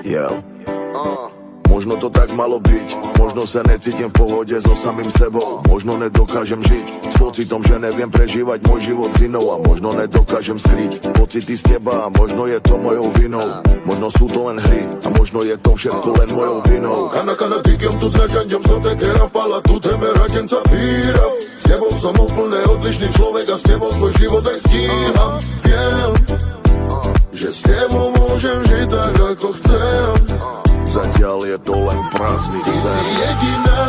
Yeah. Možno to tak malo byť, možno sa necítim v pohode so samým sebou. Možno nedokážem žiť s pocitom, že neviem prežívať môj život s inou. A možno nedokážem skryť pocity z teba, a možno je to mojou vinou. Možno sú to len hry a možno je to všetko len mojou vinou. Kana digam tu naďaňam so tekera vpala tu teme radenca víra. S tebou som úplne odlišný človek a s tebou svoj život aj stíham. Viem, že s tebou môžem žiť tak ako chcem. Zatiaľ je to len prázdny sen. Ty si jediná,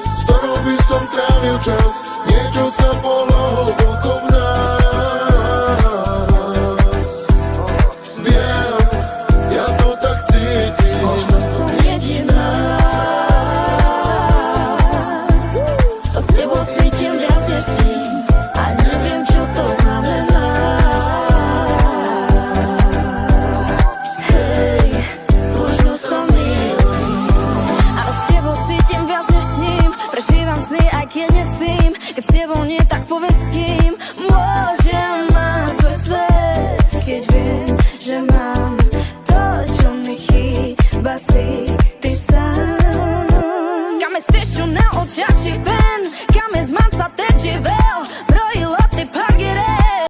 s ktorou by som trávil čas. Niečo sa bolo hlboko v nás. Viem, ja to tak cítim. Možno som jediná, to s tebou cítim viac než s ním. A neviem, čo to znamená. Prežívam sny, aj keď nespím. Keď s tebou nie, tak povedz s kým.